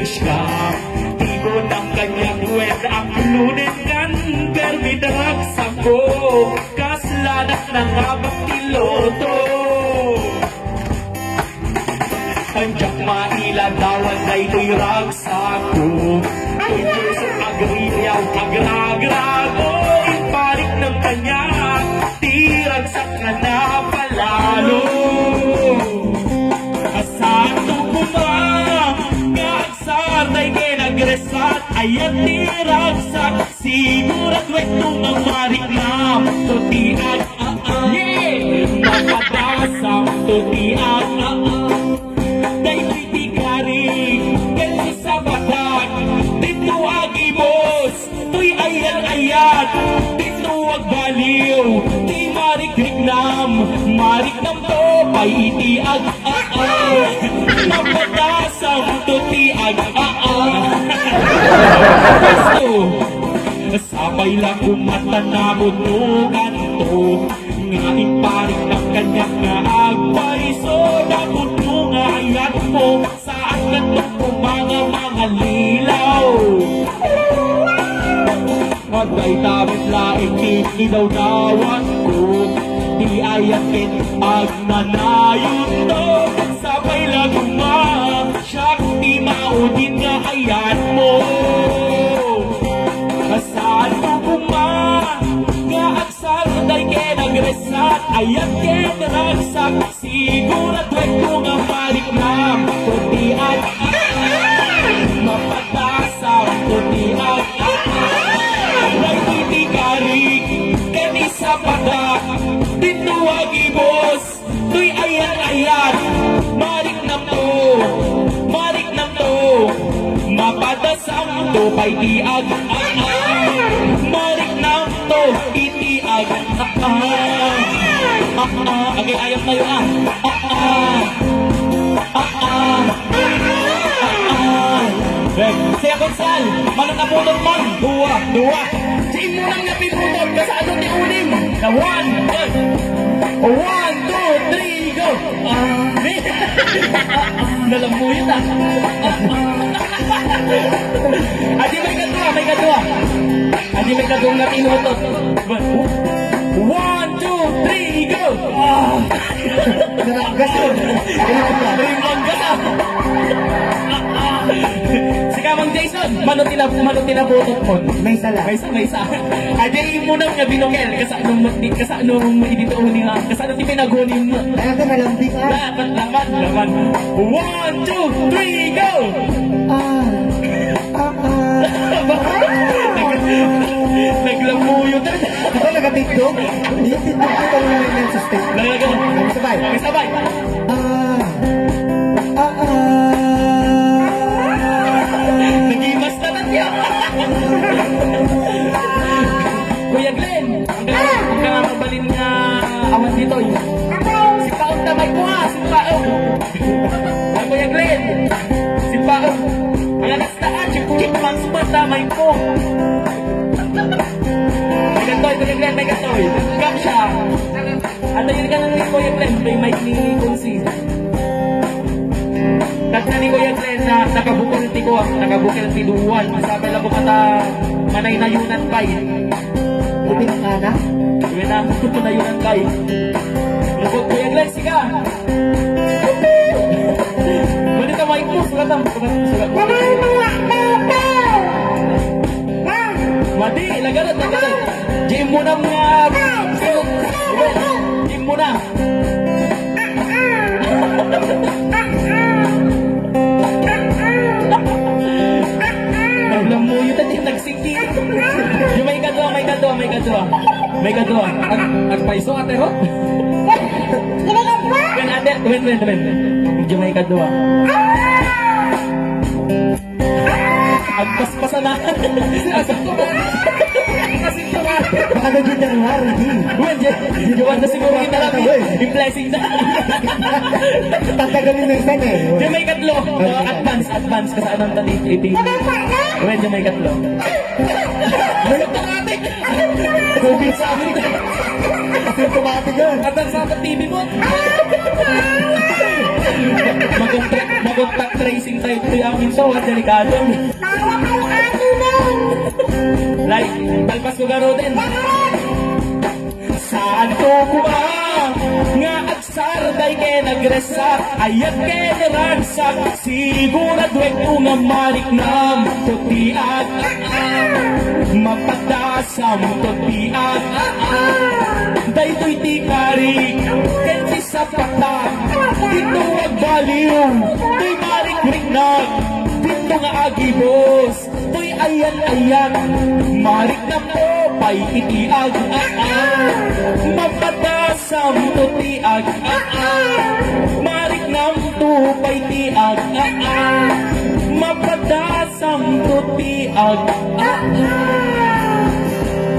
siya. Igo ng kanyang wed ang lunin kan permidrag sa ko. Kaslanak na nga baktiloto. Andiyak mailadawan na ito'y ragsako. Ito sa agrilyaw, agragrago. Iparik ng kanya, tiragsak na napalalo. Kasato kumang, kagsartay kinagresat. Ayat tiragsak, sigurat wetong ang mariklam. Tutiag, makatasam, tutiag, day titigari, kasi sa batak. Dito agibos, tuy ayan-ayan. Dito agbaliw, di marikrignam. Mariknam to, pay itiag, mapatasam, tutiag, sabay lang kumatanabot no ganto. Ngaing paring ng kanyang naagpariso. Dabot mo nga ayat mo. Saan ganto ko mga lilaw. Magay damit laing idaw-dawan ko. Di ayatin ag nanayon to. Sabay lang siyak di maudin nga ayat mo. Saan mo nga agsal day kinagresat. Ayat kinagsak sigurat wet ko nga mariklam. Tutiag mapatasam. Tutiag day titikarik kani sa padak. Dito agibos tuy ayan-ayan. Mariknam to, mariknam to. Mapatasam to pay tiag, mariknam to itiag, okay, ayam tayo Saya Gonzal, manong napunod man, dua. Siin mo nang napinunod, kasano ti ulim? Na 1, 2, 3, go! Nalambuyin na. Adi may kadua. Adi may kadua na pinutot. 1, 2, 3, go! Nakagas yun. Rimanggas ah. Si Kamang Jason, mano tinabutot mo? May sala. May isa. Adi mo nang nga binongel. Kasanong idituon niya. Kasanong ti pinagunin mo. Kaya ka nalambing Laman. 1, 2, 3, go! Naglamuyo talaga. Ako nag-tiktok? Hindi, tiktok ko kung yung sustain. Sabay. Nagimas na niya. Kuya Glenn, ang kangabalin nga awan dito. Si Paong tamay ko ha, si Paong. Kuya Glenn, si Paong. Ang alastaan, si Kukit mang sumat tamay ko. May gatoy. Kam siya. At ayun ka na ni Kuya Glenn, may mic ni Kunsi. Kasi ni Kuya Glenn na nakabukil ti duwan. Sabi lang ko mata manay na yunan kay. Lupit nga na. Uwi na, na yunan kay. Lugod Kuya Glenn, siga. Mali ka mic mo, sulat. Madi, lagarat. Jim mo na mga... Jim mo na. Naglamuyo na din, nagsikit. Yung may kadua. Agpaiso, ate ho? Wen. Yung may kadua. Agpaspasan na. Baka naging nangyari, di. Diwan na siguro kita lang. Yung blessing na. Tatagalin ng sen eh. Yung may katlo. Advance. Kasaan ang talit. Yung may katlo. May automatic. COVID sa amin. Kasi automatic yun. Advance sa TV mo. Maguntak tracing tayo ito yamin so, at delikado. Like, talpas ko garo din. Saan ko kuma nga agsar day kay nagresak ayat kay naragsak siguraduet ko nga mariknam tutiag mapatasam tutiag day to'y tikarik kay sa patak dito wag baliw to'y mariknam dito nga agibos to'y ayan mariknam ko pa'y itiag mapatasam tutiag mariknam to pa'y tiag mapatasam tutiag